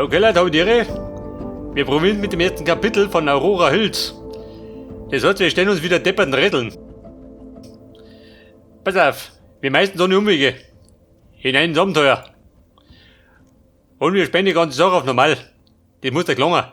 Okay, Leute, habe die Ehre. Wir probieren mit dem ersten Kapitel von Aurora Hills. Das heißt, wir stellen uns wieder depperten Rätseln. Pass auf, wir meisten so eine Umwege. Hinein ins Abenteuer. Und wir spielen die ganze Sache auf normal. Das muss dir gelingen.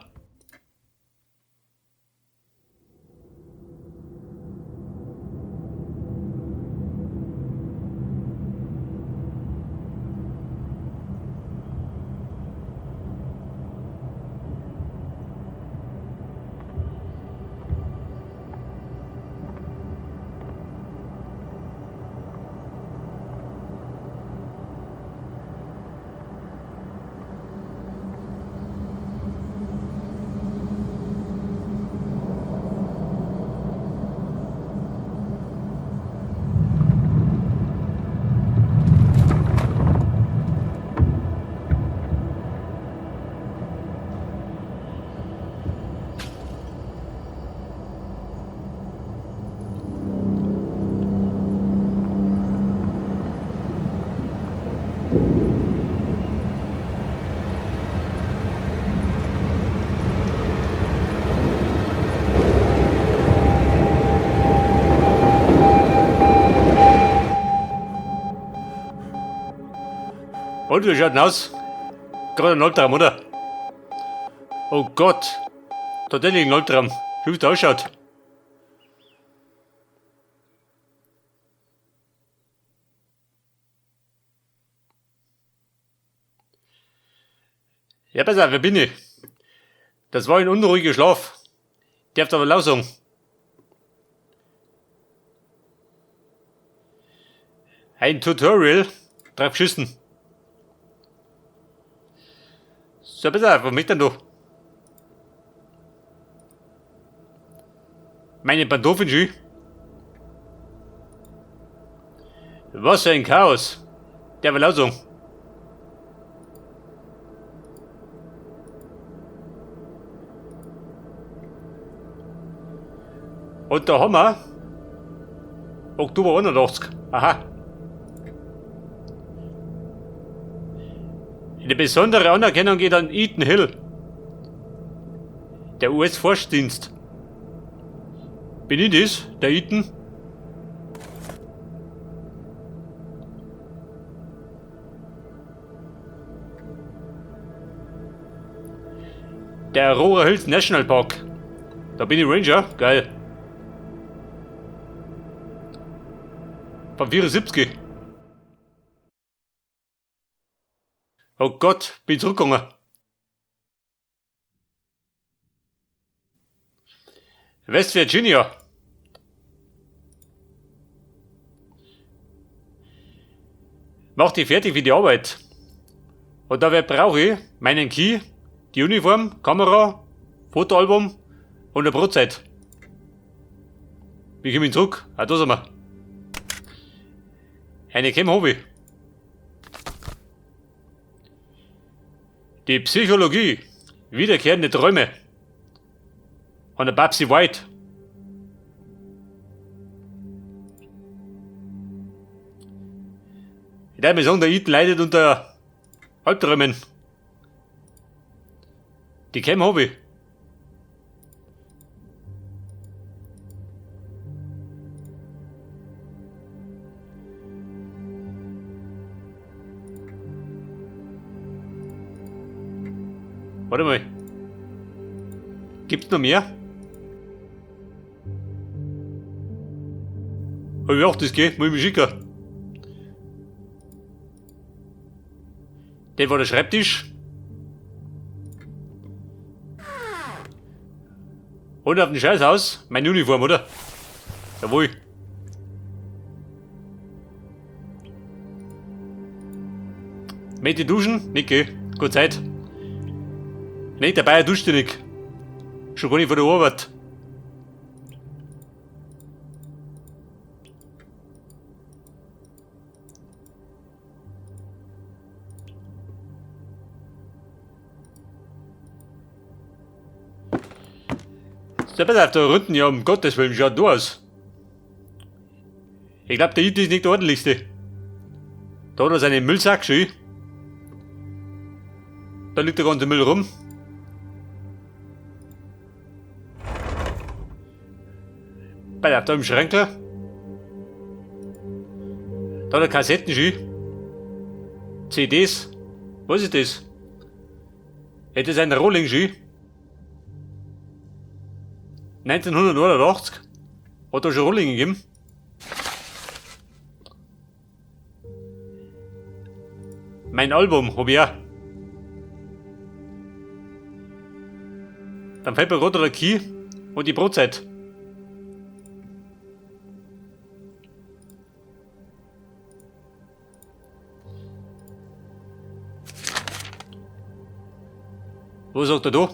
Und wie schaut denn aus? Gerade ein Albtraum, oder? Oh Gott. Tatsächlich ein Albtraum. Wie es ausschaut. Ja, pass auf, wer bin ich? Das war ein unruhiger Schlaf. Darfst aber laut sagen. Ein Tutorial drauf geschissen. So, pass auf, was möchtest du? Meine Pantoffeln. Was für ein Chaos. Der will auch sagen. Und da haben wir Oktober 81. Aha. Eine besondere Anerkennung geht an Ethan Hill. Der US-Forschdienst. Bin ich das, der Ethan? Der Aurora Hills National Park. Da bin ich Ranger, geil. Von 74. Oh Gott, bin zurückgegangen. West Virginia. Mach dich fertig für die Arbeit. Und dabei brauche ich meinen Key, die Uniform, Kamera, Fotoalbum und eine Brotzeit. Wie komme ich zurück? Ah, da sind wir. Eine Cam habe ich. Die Psychologie. Wiederkehrende Träume. Von der Babsy White. Ich darf mir sagen, der Ethan leidet unter Albträumen. Die Cam habe ich. Warte mal. Gibt's noch mehr? Hab ich auch das geht, muss ich mich schicken. Das war der Schreibtisch. Und auf dem Scheißhaus meine Uniform, oder? Jawohl. Mit die duschen? Nicht geh. Gute Zeit. Nicht dabei, duscht du nicht. Schon gar nicht von der Arbeit. So, pass auf, da unten, ja, um Gottes Willen, schaut da aus. Ich glaube, der It ist nicht der ordentlichste. Da hat er seinen Müllsack schön. Da liegt der ganze Müll rum. Da im Schränkler. Da der Kassettenschü. CDs. Was ist das? Das ist ein Rolling-Schü. 1989. Hat da schon Rolling gegeben. Mein Album hab ich auch. Dann fällt mir gerade der Key und die Brotzeit. Was sagt er da?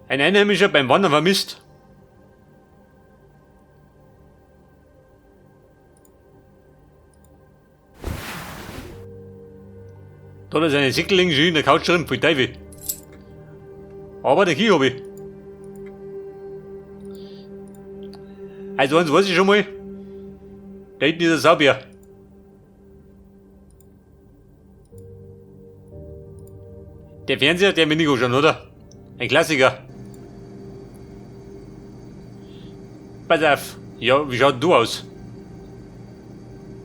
Ein Einheimischer beim Wandern vermisst. Da ist eine Sickling in der Couch drin, für Teufel. Aber den Key hab ich. Also eins weiß ich schon mal. Da hinten ist ein Saubier. Der Fernseher, der Minigo schon, oder? Ein Klassiker. Pass auf. Ja, wie schaut du aus?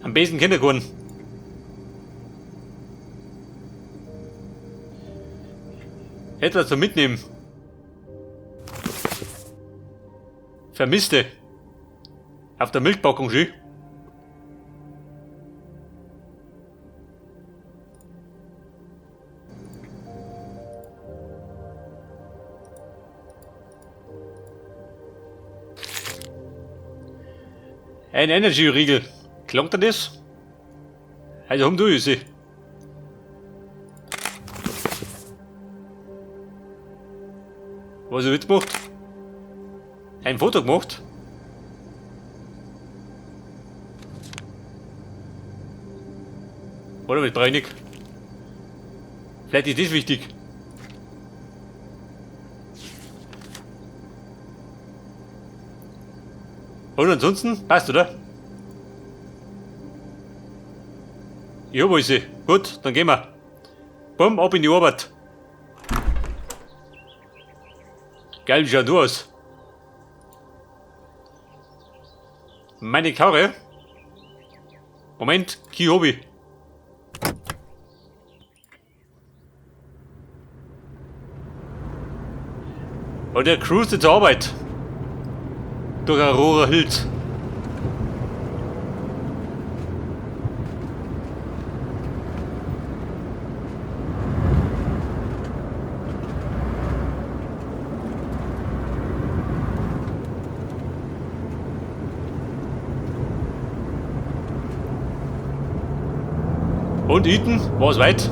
Am besten Kindergarten. Etwas zum Mitnehmen. Vermisste. Auf der Milchpackung schön. Ein Energy-Riegel. Klangt dir das? Also haben du sie. Was hast du jetzt gemacht? Ein Foto gemacht? Oder mit Breinig? Vielleicht ist das wichtig. Und ansonsten passt, oder? Ich hab alles. Gut, dann gehen wir. Bumm, ab in die Arbeit. Geil, wie schaut du aus? Meine Karre? Moment, Key hab ich. Und der cruist zur Arbeit. Durch Aurora Hills. Und Ethan, war's weit?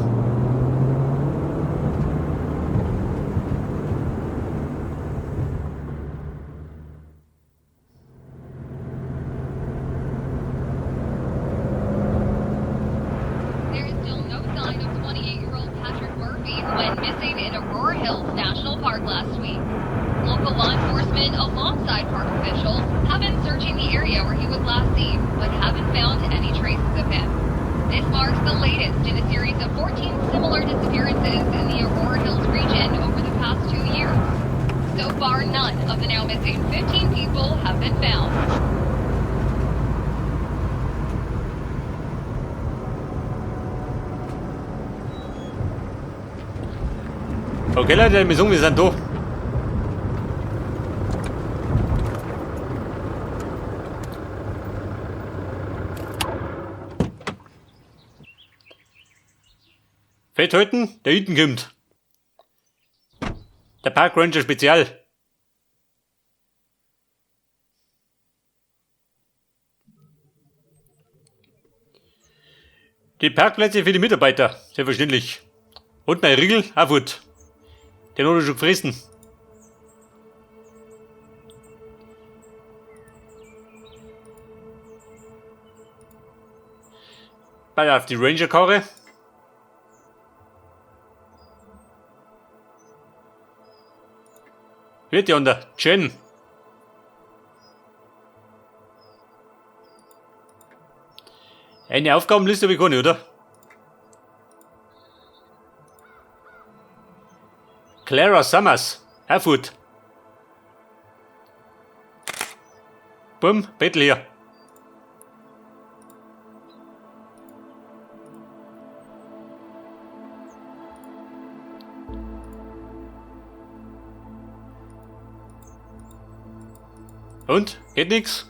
There is still no sign of 28-year-old Patrick Murphy, who went missing in Aurora Hills National Park last week. Local law enforcement, alongside park officials, have been searching the area where he was last seen, but haven't found any traces of him. This marks the latest in a series of 14 similar disappearances in the Aurora Hills region over the past 2 years. So far, none of the now missing 15 people have been found. Okay Leute, wir sind da. Fett halten, der Ethan kommt. Der Park Ranger Spezial. Die Parkplätze für die Mitarbeiter, selbstverständlich. Und mein Riegel, auch gut. Den hat er schon gefressen. Pass auf die Ranger-Karre. Wird ja an der Jen. Eine Aufgabenliste habe ich keine, oder? Clara Summers. Erfurt. Bumm, Bett leer. Und? Geht nix?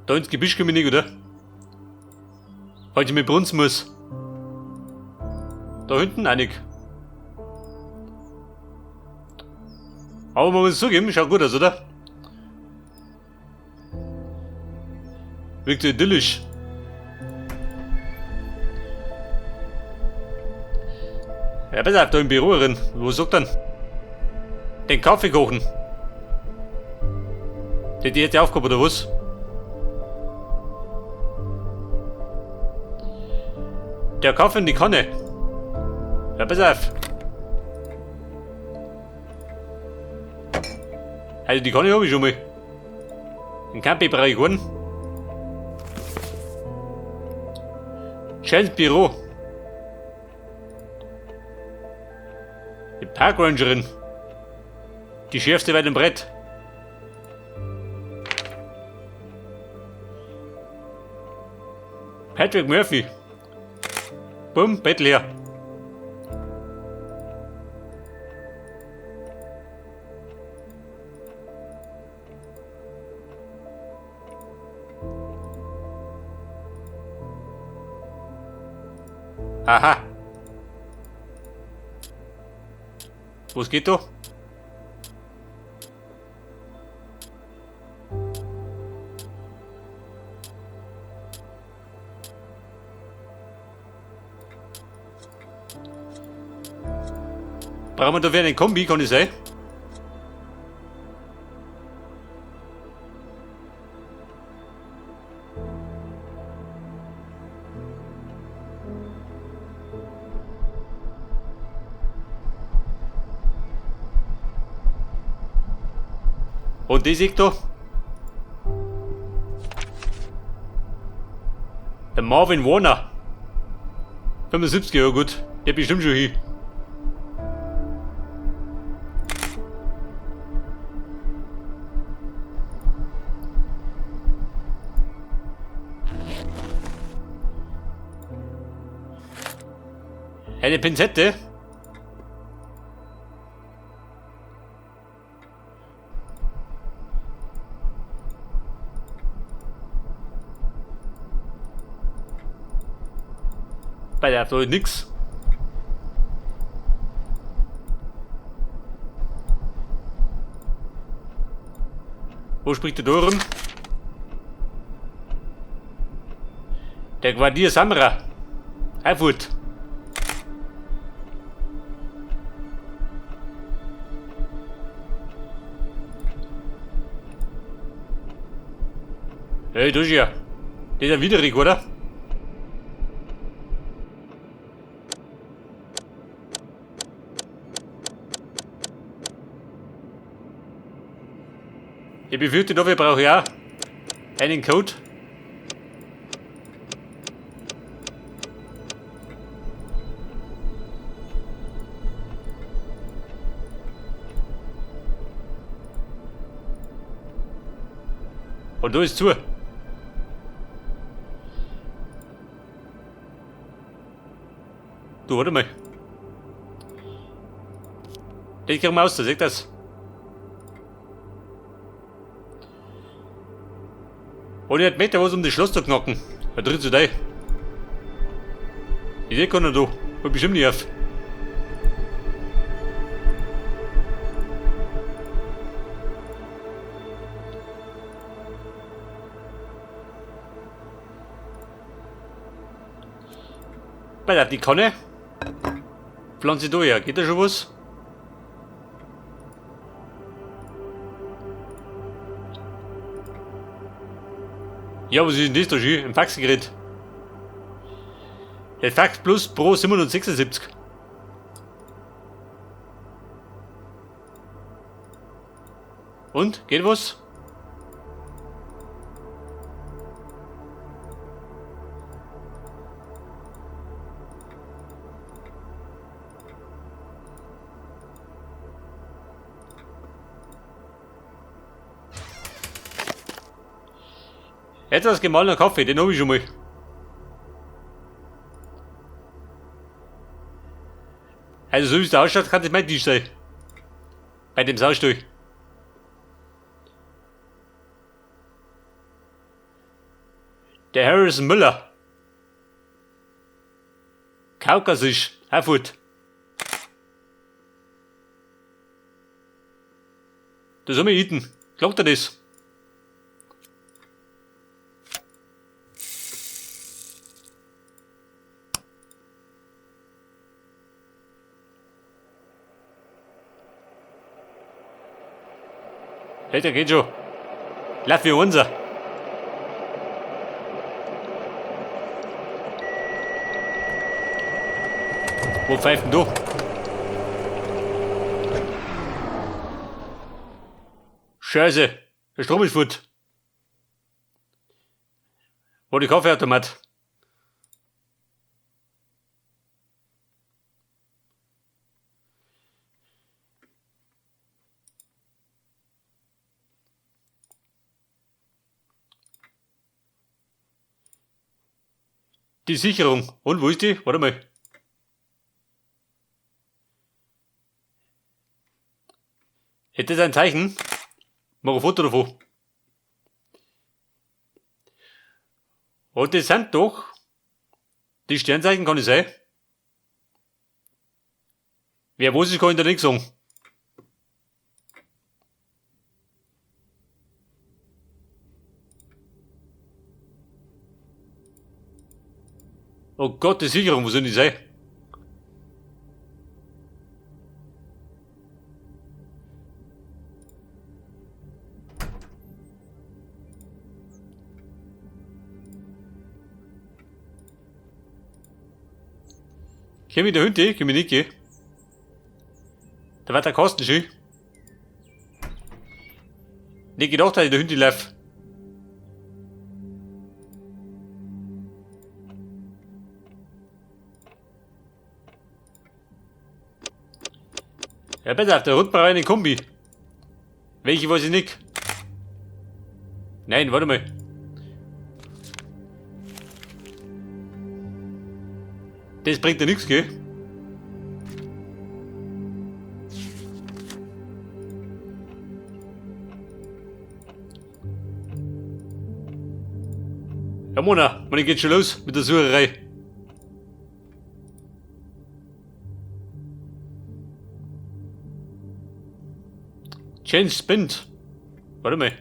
Da ins Gebüsch komme ich nicht, oder? Weil ich mit brunzen muss. Da hinten einig. Aber man muss zugeben, schaut gut aus, oder? Wirkt so idyllisch. Ja, pass auf, da im Büro drin. Wo sagt dann? Den Kaffee kochen. Die jetzt aufgehoben, oder was? Der Kaffee in die Kanne. Ja, pass auf. Also die Kanne habe ich schon mal. Den Kaffee brauche ich einen. Schönes Büro. Die Parkrangerin. Die schärfste weit im Brett. Patrick Murphy. Bumm, Bett leer. Aha. Was geht da? Brauchen wir da wieder einen Kombi, kann ich sein? Und die sieht da? Der Marvin Warner. 75 Jahre gut. Der bestimmt schon hier. Eine Pinzette? Bei der Leute nix. Wo spricht der da rum? Der Quartier Samra. Erfurt. Hey, du ja. Der ist ja widerlich, oder? Ich befürchte, dafür brauche ich auch einen Code. Und da ist zu. Du, warte mal. Den kriegen wir aus, da seht das. Und ich hätte was um das Schloss zu knacken. Da tritt zu dir. Die kann er da. Hab bestimmt nicht auf. Bei der die Kanne. Pflanze da her. Geht da schon was? Ja, was ist denn das da schön? Ein Faxgerät. Der Fax Plus Pro 776. Und? Geht was? Etwas gemahlener Kaffee, den habe ich schon mal. Also so wie es da ausschaut, kann das mein Tisch sein. Bei dem Saustall. Der Harrison Müller. Kaukasisch, Erfurt. Das haben wir iten. Glaubt ihr das? Hey, der geht schon. Lauf wie unser. Wo pfeift denn du? Scheiße, der Strom ist fort. Wo die Kaffeeautomat? Die Sicherung. Und wo ist die? Warte mal. Hätte das ein Zeichen? Mach ein Foto davon. Und das sind doch die Sternzeichen, kann ich sein. Wer weiß, ich kann da nichts sagen. Oh Gott, die Sicherung, wo soll die sein? Komm ich der Hunde? Komm ich nicht, gell? Da wird der Kasten schön. Nicht gedacht, dass ich der Hunde läuft. Ja, pass auf, der Hund braucht eine Kombi. Welche weiß ich nicht. Nein, warte mal. Das bringt ja nichts, gell? Ja, Mona, wann geht's schon los mit der Sucherei? Change Spind. Warte mal.